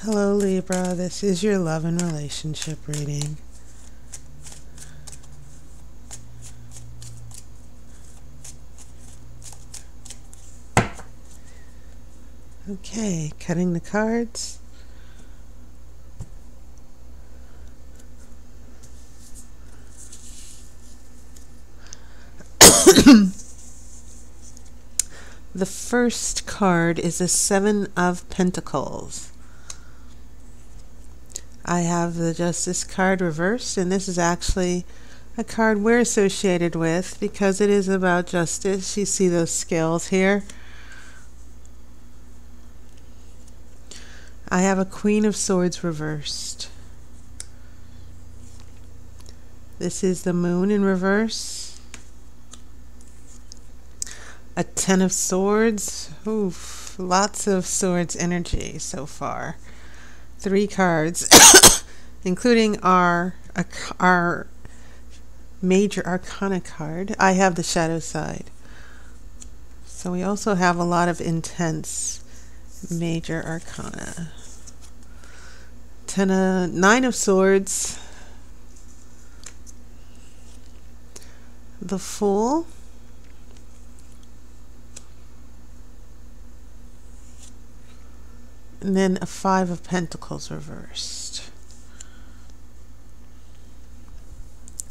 Hello Libra, this is your love and relationship reading. Okay, cutting the cards. The first card is the Seven of Pentacles. I have the Justice card reversed, and this is actually a card we're associated with because it is about justice. You see those scales here. I have a Queen of Swords reversed. This is the Moon in reverse. A Ten of Swords. Oof, lots of swords energy so far. 3 cards, including our major arcana card. I have the shadow side. So we also have a lot of intense major arcana. 9 of Swords. The Fool. And then a 5 of Pentacles reversed.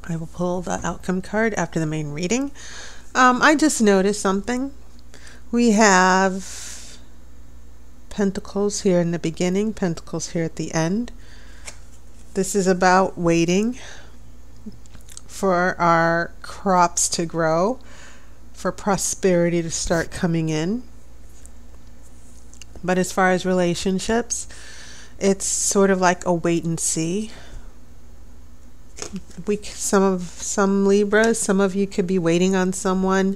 I will pull the outcome card after the main reading. I just noticed something. We have Pentacles here in the beginning, Pentacles here at the end. This is about waiting for our crops to grow, for prosperity to start coming in. But as far as relationships, it's sort of like a wait and see. Some Libras, some of you could be waiting on someone.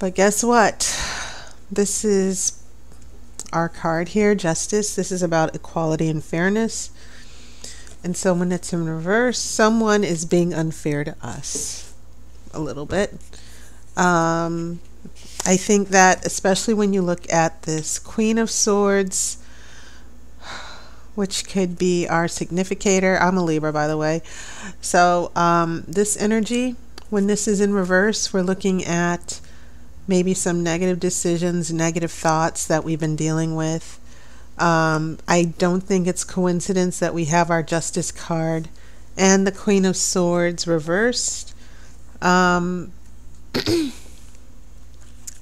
But guess what? This is our card here, Justice. This is about equality and fairness. And so when it's in reverse, someone is being unfair to us a little bit. I think that especially when you look at this Queen of Swords, which could be our significator. I'm a Libra, by the way. So this energy, when this is in reverse, we're looking at maybe some negative decisions, negative thoughts that we've been dealing with. I don't think it's coincidence that we have our Justice card and the Queen of Swords reversed.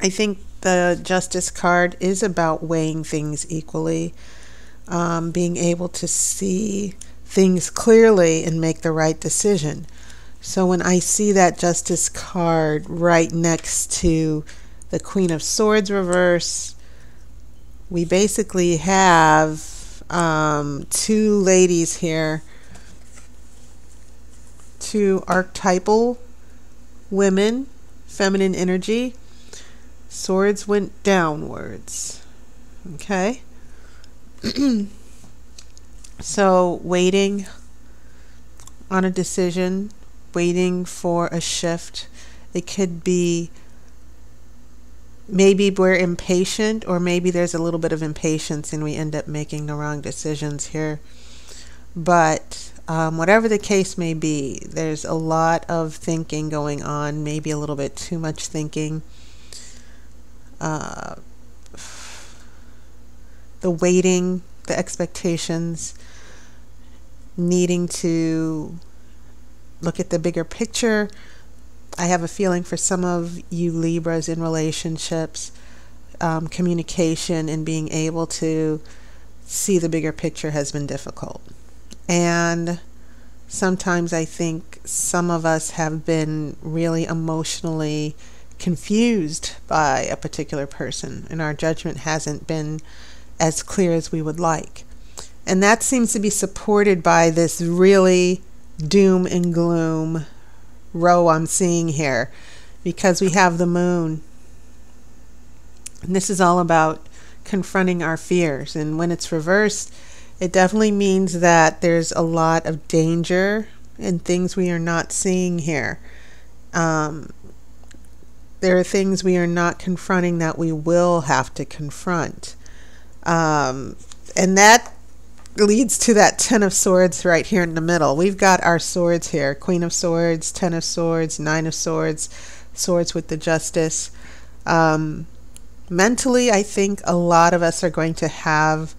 I think the Justice card is about weighing things equally, being able to see things clearly and make the right decision. So when I see that Justice card right next to the Queen of Swords reverse, we basically have 2 ladies here, 2 archetypal women, feminine energy. Swords went downwards. Okay. So waiting on a decision, waiting for a shift. It could be maybe we're impatient, or maybe there's a little bit of impatience and we end up making the wrong decisions here. But whatever the case may be, there's a lot of thinking going on, maybe a little bit too much thinking. The waiting, the expectations, needing to look at the bigger picture. I have a feeling for some of you Libras in relationships, communication and being able to see the bigger picture has been difficult. And sometimes I think some of us have been really emotionally confused by a particular person, and our judgment hasn't been as clear as we would like. And that seems to be supported by this really doom and gloom row I'm seeing here, because we have the Moon. And this is all about confronting our fears. And when it's reversed, it definitely means that there's a lot of danger and things we are not seeing here. There are things we are not confronting that we will have to confront. And that leads to that Ten of Swords right here in the middle. We've got our swords here. Queen of Swords, Ten of Swords, Nine of Swords, swords with the Justice. Mentally, I think a lot of us are going to have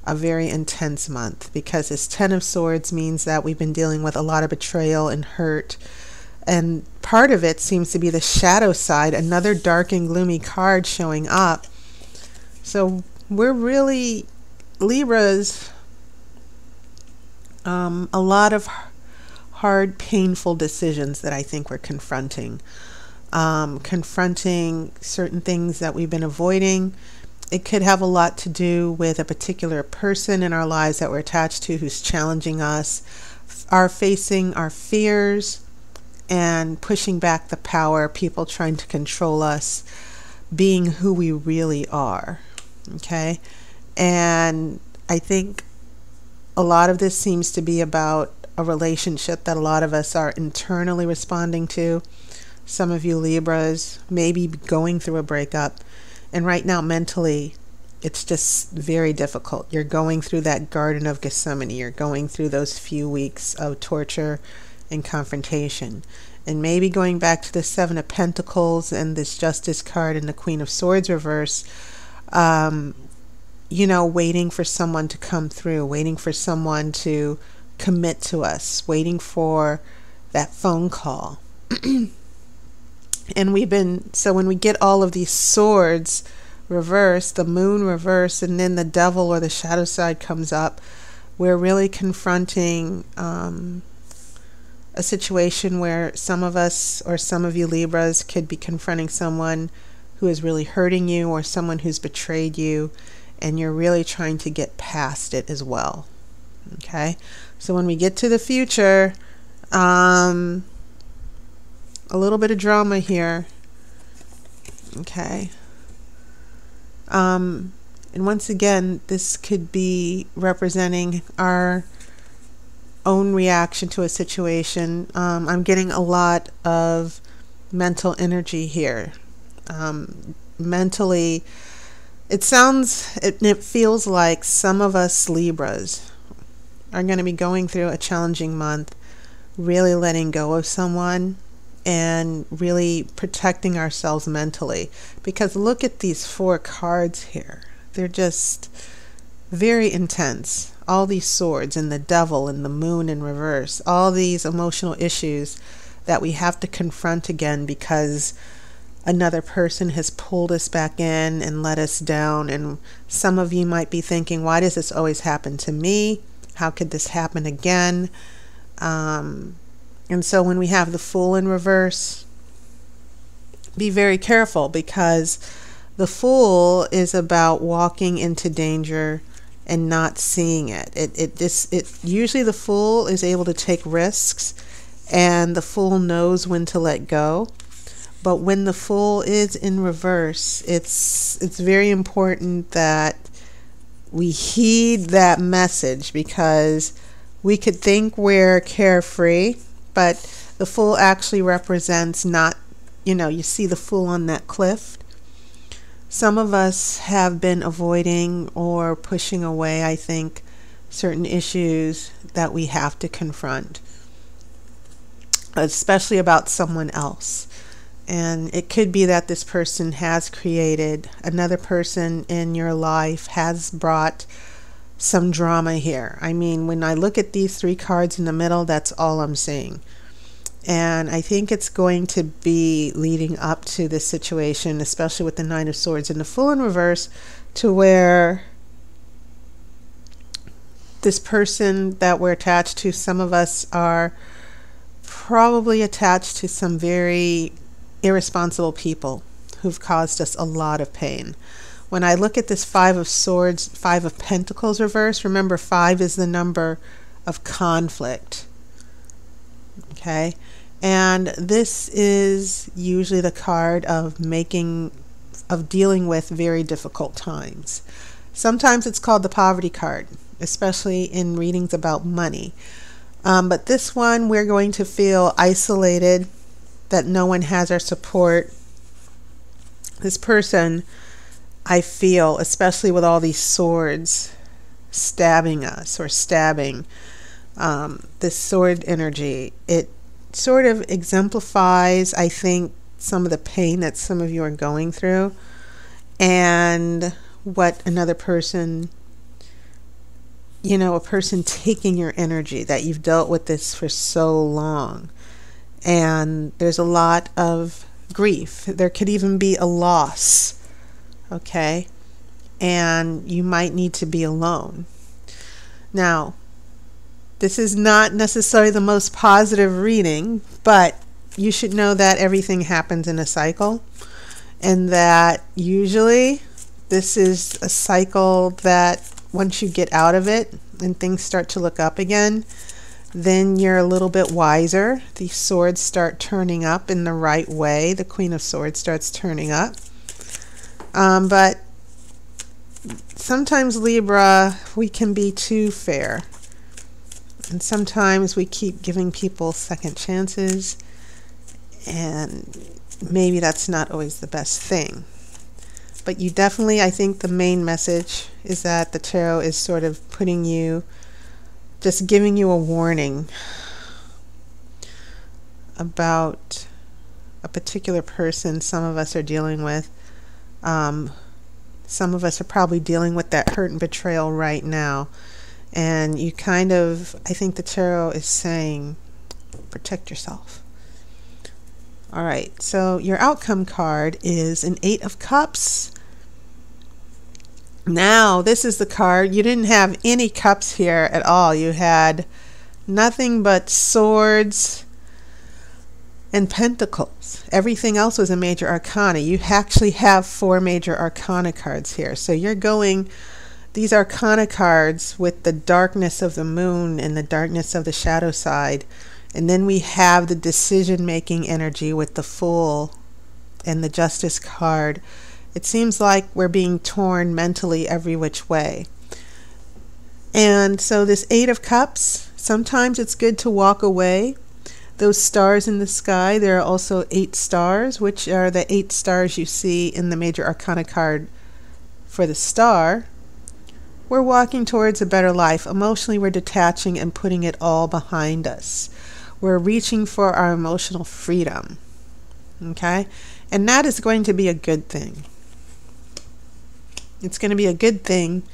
a very intense month, because this Ten of Swords means that we've been dealing with a lot of betrayal and hurt. And part of it seems to be the shadow side, another dark and gloomy card showing up. So we're really, Libras, a lot of hard, painful decisions that I think we're confronting. Confronting certain things that we've been avoiding. It could have a lot to do with a particular person in our lives that we're attached to who's challenging us, are facing our fears and pushing back the power, people trying to control us, being who we really are. Okay? And I think a lot of this seems to be about a relationship that a lot of us are internally responding to. Some of you Libras may be going through a breakup, and right now mentally it's just very difficult. You're going through that Garden of Gethsemane. You're going through those few weeks of torture and confrontation. And maybe going back to the Seven of Pentacles and this Justice card and the Queen of Swords reverse, you know, waiting for someone to come through, waiting for someone to commit to us, waiting for that phone call. And so when we get all of these swords reversed, the Moon reversed, and then the Devil or the shadow side comes up, we're really confronting a situation where some of us, or some of you Libras, could be confronting someone who is really hurting you, or someone who's betrayed you, and you're really trying to get past it as well. Okay? So when we get to the future, a little bit of drama here. Okay. And once again, this could be representing our own reaction to a situation. I'm getting a lot of mental energy here. Mentally, it feels like some of us Libras are going to be going through a challenging month, really letting go of someone and really protecting ourselves mentally. Because look at these four cards here. They're just very intense. All these swords and the Devil and the Moon in reverse. All these emotional issues that we have to confront again because another person has pulled us back in and let us down. And some of you might be thinking, why does this always happen to me? How could this happen again? And so when we have the Fool in reverse, be very careful, because the Fool is about walking into danger and not seeing it. Usually the Fool is able to take risks, and the Fool knows when to let go. But when the Fool is in reverse, it's very important that we heed that message, because we could think we're carefree, but the Fool actually represents not, you see the Fool on that cliff. Some of us have been avoiding or pushing away, I think, certain issues that we have to confront, especially about someone else. And it could be that this person has created, another person in your life has brought some drama here. I mean, when I look at these three cards in the middle, that's all I'm seeing. And I think it's going to be leading up to this situation, especially with the Nine of Swords and the Fool in reverse, to where this person that we're attached to, some of us are probably attached to some very irresponsible people who've caused us a lot of pain. When I look at this Five of Swords, Five of Pentacles reverse, remember 5 is the number of conflict. Okay? And this is usually the card of dealing with very difficult times. Sometimes it's called the poverty card, especially in readings about money. But this one, we're going to feel isolated, that no one has our support. This person, I feel, especially with all these swords, stabbing us or stabbing. This sword energy, it sort of exemplifies, I think, some of the pain that some of you are going through and what another person, you know, a person taking your energy, that you've dealt with this for so long. And there's a lot of grief. There could even be a loss, okay? And you might need to be alone. Now, this is not necessarily the most positive reading, but you should know that everything happens in a cycle, and that usually this is a cycle that once you get out of it and things start to look up again, then you're a little bit wiser. The swords start turning up in the right way. The Queen of Swords starts turning up. But sometimes, Libra, we can be too fair. And sometimes we keep giving people second chances, and maybe that's not always the best thing. But you definitely, I think the main message is that the tarot is sort of putting you, just giving you a warning about a particular person some of us are dealing with. Some of us are probably dealing with that hurt and betrayal right now. And you kind of, I think the tarot is saying, protect yourself. All right, so your outcome card is an 8 of Cups. Now, this is the card. You didn't have any cups here at all. You had nothing but swords and pentacles. Everything else was a major arcana. You actually have 4 major arcana cards here. So you're going these arcana cards with the darkness of the moon and the darkness of the shadow side. And then we have the decision-making energy with the Fool and the Justice card. It seems like we're being torn mentally every which way. And so this 8 of Cups, sometimes it's good to walk away. Those stars in the sky, there are also 8 stars, which are the 8 stars you see in the major arcana card for the star. We're walking towards a better life. Emotionally, we're detaching and putting it all behind us. We're reaching for our emotional freedom. Okay? And that is going to be a good thing. It's going to be a good thing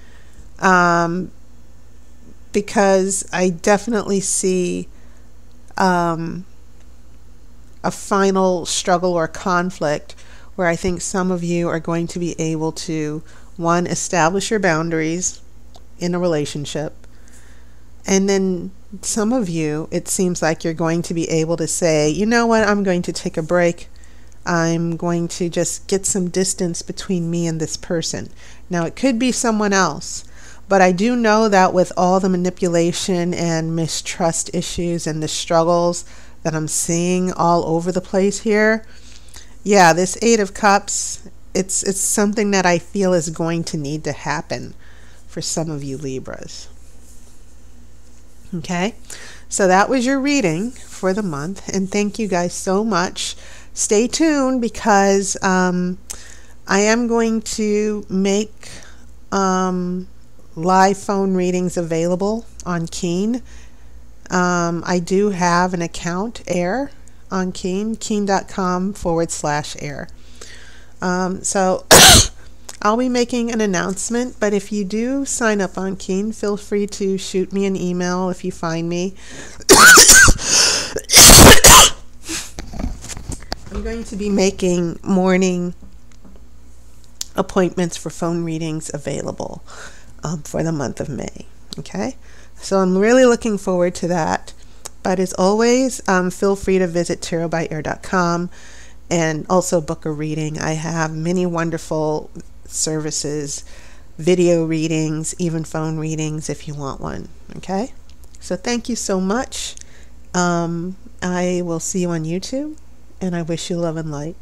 because I definitely see a final struggle or conflict where I think some of you are going to be able to, one, establish your boundaries in a relationship, and then some of you, it seems like you're going to be able to say, you know what, I'm going to take a break. I'm going to just get some distance between me and this person. Now, it could be someone else, but I do know that with all the manipulation and mistrust issues and the struggles that I'm seeing all over the place here, yeah, this 8 of Cups, it's something that I feel is going to need to happen for some of you Libras. Okay, so that was your reading for the month, and thank you guys so much. Stay tuned because I am going to make live phone readings available on Keen. I do have an account, Aire, on Keen, keen.com/Aire. So I'll be making an announcement, but if you do sign up on Keen, feel free to shoot me an email if you find me. I'm going to be making morning appointments for phone readings available for the month of May. Okay, so I'm really looking forward to that. But as always, feel free to visit tarotbyaire.com and also book a reading. I have many wonderful services, video readings, even phone readings if you want one. Okay, so thank you so much. I will see you on YouTube, and I wish you love and light.